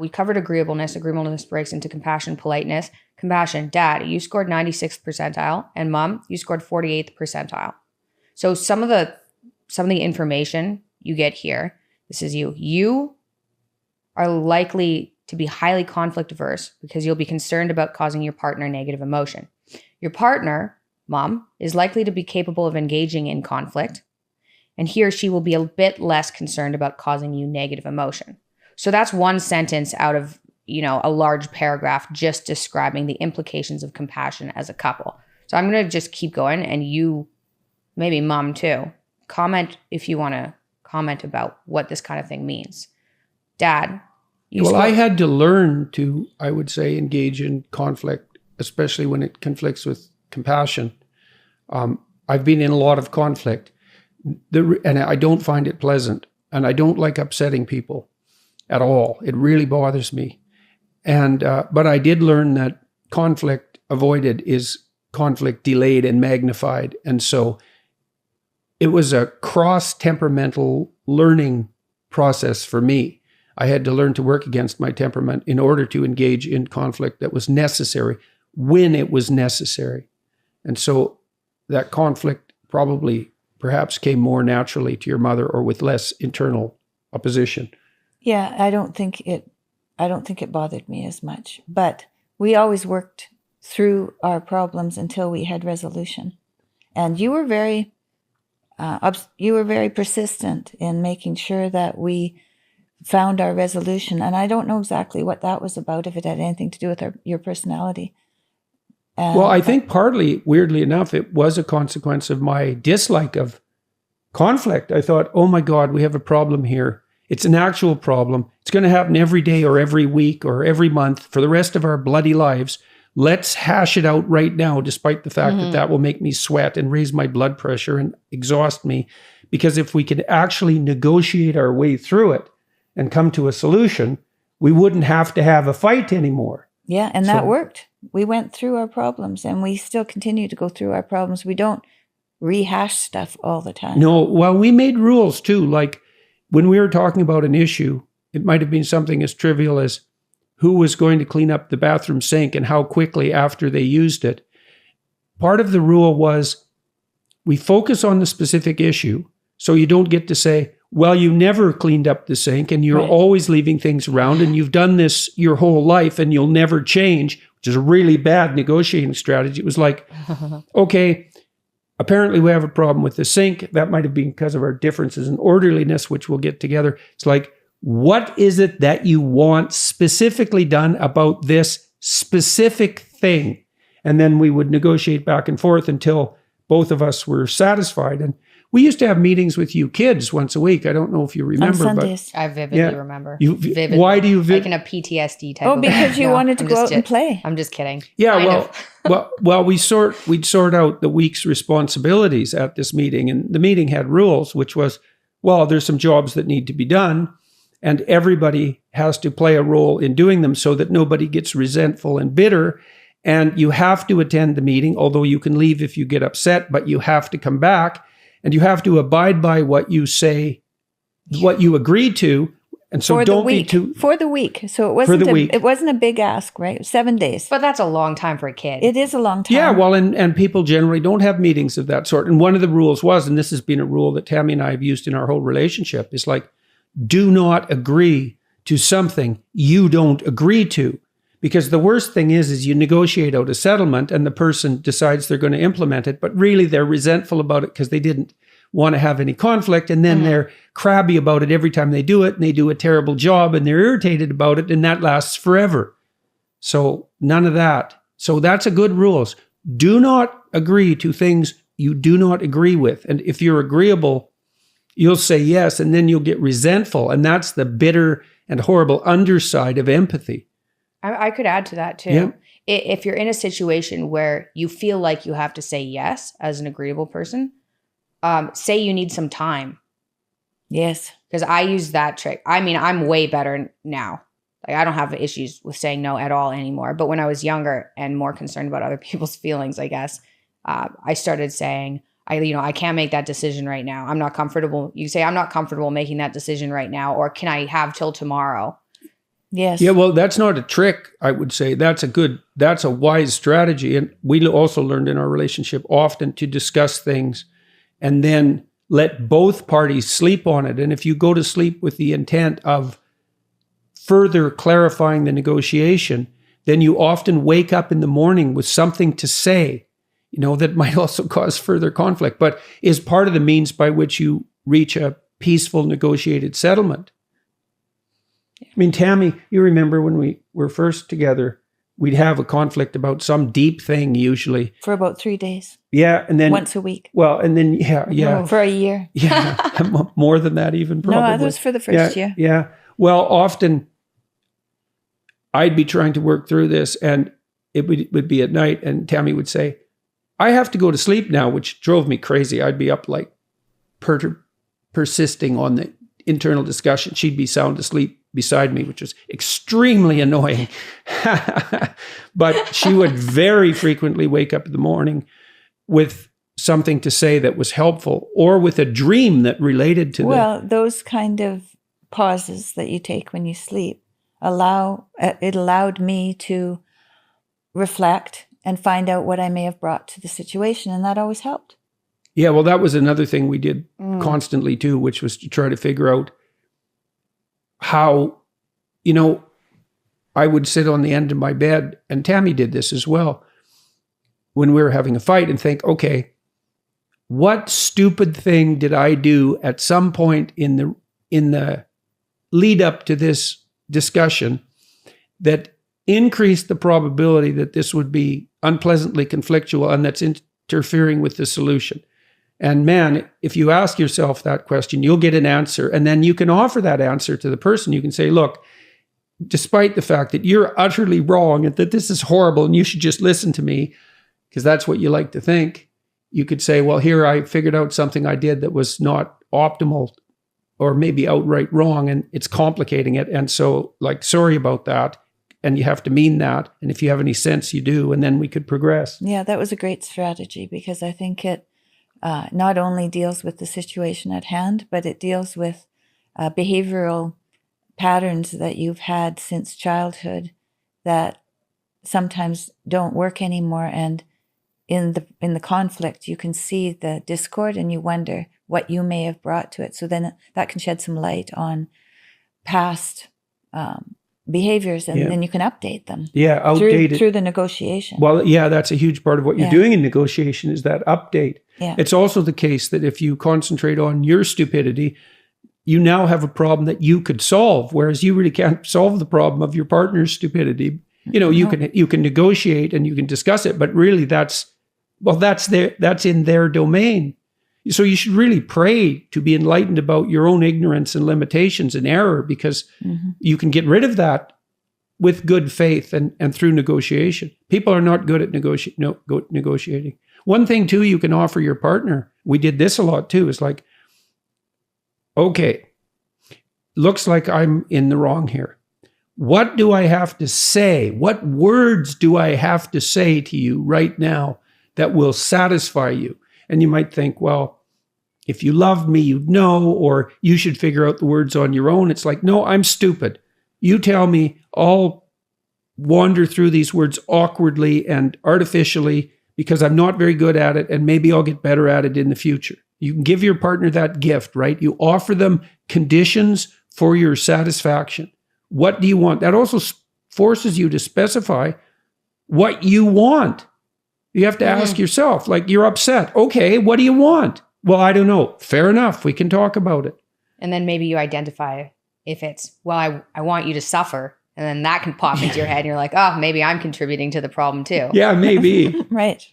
we covered agreeableness. Agreeableness breaks into compassion, politeness. Compassion, Dad, you scored 96th percentile, and Mom, you scored 48th percentile. So some of the information you get here, this is you. You are likely to be highly conflict averse because you'll be concerned about causing your partner negative emotion. Your partner, Mom, is likely to be capable of engaging in conflict, and he or she will be a bit less concerned about causing you negative emotion. So that's one sentence out of, a large paragraph just describing the implications of compassion as a couple. So I'm going to just keep going, and you, maybe Mom too, comment if you want to comment about what this kind of thing means. Dad, I had to learn to, I would say, engage in conflict, especially when it conflicts with compassion. I've been in a lot of conflict, and I don't find it pleasant, and I don't like upsetting people at all. It really bothers me. And but I did learn that conflict avoided is conflict delayed and magnified. And so it was a cross-temperamental learning process for me. I had to learn to work against my temperament in order to engage in conflict that was necessary when it was necessary. And so that conflict perhaps came more naturally to your mother or with less internal opposition. Yeah, I don't think it bothered me as much, but we always worked through our problems until we had resolution. And you were very persistent in making sure that we found our resolution. And I don't know exactly what that was about, if it had anything to do with your personality. Well, I think partly, weirdly enough, it was a consequence of my dislike of conflict. I thought, oh my God, we have a problem here. It's an actual problem. It's going to happen every day or every week or every month for the rest of our bloody lives. Let's hash it out right now, despite the fact that will make me sweat and raise my blood pressure and exhaust me. Because if we could actually negotiate our way through it and come to a solution, we wouldn't have to have a fight anymore. Yeah, and that worked. We went through our problems, and we still continue to go through our problems. We don't rehash stuff all the time. No, well, we made rules too. Like when we were talking about an issue, it might have been something as trivial as who was going to clean up the bathroom sink and how quickly after they used it. Part of the rule was we focus on the specific issue, so you don't get to say, well, you never cleaned up the sink and you're always leaving things around and you've done this your whole life and you'll never change, which is a really bad negotiating strategy. It was like, okay, apparently we have a problem with the sink. That might have been because of our differences in orderliness, which we'll get together. It's like, what is it that you want specifically done about this specific thing? And then we would negotiate back and forth until both of us were satisfied. And we used to have meetings with you kids once a week. I don't know if you remember. On Sundays. But I vividly remember. Vividly. Why do you like in a PTSD type of because you wanted to go out and play. I'm just kidding. Yeah, we'd sort out the week's responsibilities at this meeting. And the meeting had rules, which was, well, there's some jobs that need to be done. And everybody has to play a role in doing them so that nobody gets resentful and bitter. And you have to attend the meeting, although you can leave if you get upset, but you have to come back and you have to abide by what you say, what you agreed to. And so for don't be too... For the week. So it wasn't a big ask, right? 7 days. But that's a long time for a kid. It is a long time. Yeah, well, and people generally don't have meetings of that sort. And one of the rules was, and this has been a rule that Tammy and I have used in our whole relationship, is like, do not agree to something you don't agree to. Because the worst thing is you negotiate out a settlement and the person decides they're going to implement it, but really they're resentful about it because they didn't want to have any conflict. And then they're crabby about it every time they do it, and they do a terrible job and they're irritated about it, and that lasts forever. So none of that. So that's a good rules. Do not agree to things you do not agree with. And if you're agreeable, you'll say yes, and then you'll get resentful. And that's the bitter and horrible underside of empathy. I could add to that too. Yeah. If you're in a situation where you feel like you have to say yes as an agreeable person, say you need some time. Yes. Because I use that trick. I mean, I'm way better now. Like I don't have issues with saying no at all anymore. But when I was younger and more concerned about other people's feelings, I guess, I started saying, I can't make that decision right now. I'm not comfortable. You say, I'm not comfortable making that decision right now. Or can I have till tomorrow? Yes. Yeah, well, that's not a trick, I would say. That's a wise strategy. And we also learned in our relationship often to discuss things and then let both parties sleep on it. And if you go to sleep with the intent of further clarifying the negotiation, then you often wake up in the morning with something to say, that might also cause further conflict, but is part of the means by which you reach a peaceful negotiated settlement. I mean, Tammy, you remember when we were first together, we'd have a conflict about some deep thing usually. For about 3 days. Yeah. And then once a week. Well, and then, yeah. For a year. Yeah. More than that even probably. No, that was for the first year. Yeah. Well, often I'd be trying to work through this and it would be at night and Tammy would say, I have to go to sleep now, which drove me crazy. I'd be up like persisting on the internal discussion. She'd be sound asleep beside me, which was extremely annoying. But she would very frequently wake up in the morning with something to say that was helpful or with a dream that related to those kind of pauses that you take when you sleep allowed me to reflect and find out what I may have brought to the situation. And that always helped. Yeah, well, that was another thing we did constantly too, which was to try to figure out how, I would sit on the end of my bed, and Tammy did this as well, when we were having a fight and think, okay, what stupid thing did I do at some point in the lead up to this discussion that increased the probability that this would be unpleasantly conflictual and that's interfering with the solution? And man, if you ask yourself that question, you'll get an answer. And then you can offer that answer to the person. You can say, look, despite the fact that you're utterly wrong and that this is horrible and you should just listen to me, because that's what you like to think, you could say, well, here I figured out something I did that was not optimal or maybe outright wrong, and it's complicating it. And so, sorry about that. And you have to mean that. And if you have any sense, you do. And then we could progress. Yeah, that was a great strategy because I think it not only deals with the situation at hand, but it deals with behavioral patterns that you've had since childhood that sometimes don't work anymore. And in the conflict, you can see the discord and you wonder what you may have brought to it. So then that can shed some light on past behaviors, and then you can update them. Yeah, outdated through the negotiation. Well, yeah, that's a huge part of what you're doing in negotiation is that update. Yeah. It's also the case that if you concentrate on your stupidity, you now have a problem that you could solve, whereas you really can't solve the problem of your partner's stupidity. You can negotiate and you can discuss it, but really that's in their domain. So you should really pray to be enlightened about your own ignorance and limitations and error, because you can get rid of that with good faith and through negotiation. People are not good at negotiating. One thing too you can offer your partner, we did this a lot too, is like, okay, looks like I'm in the wrong here. What do I have to say? What words do I have to say to you right now that will satisfy you? And you might think, well, if you loved me, you'd know, or you should figure out the words on your own. It's like, no, I'm stupid. You tell me, I'll wander through these words awkwardly and artificially because I'm not very good at it, and maybe I'll get better at it in the future. You can give your partner that gift, right? You offer them conditions for your satisfaction. What do you want? That also forces you to specify what you want. You have to ask yourself, you're upset. Okay, what do you want? Well, I don't know. Fair enough. We can talk about it. And then maybe you identify if it's, well, I want you to suffer. And then that can pop into your head and you're like, oh, maybe I'm contributing to the problem too. Yeah, maybe. Right.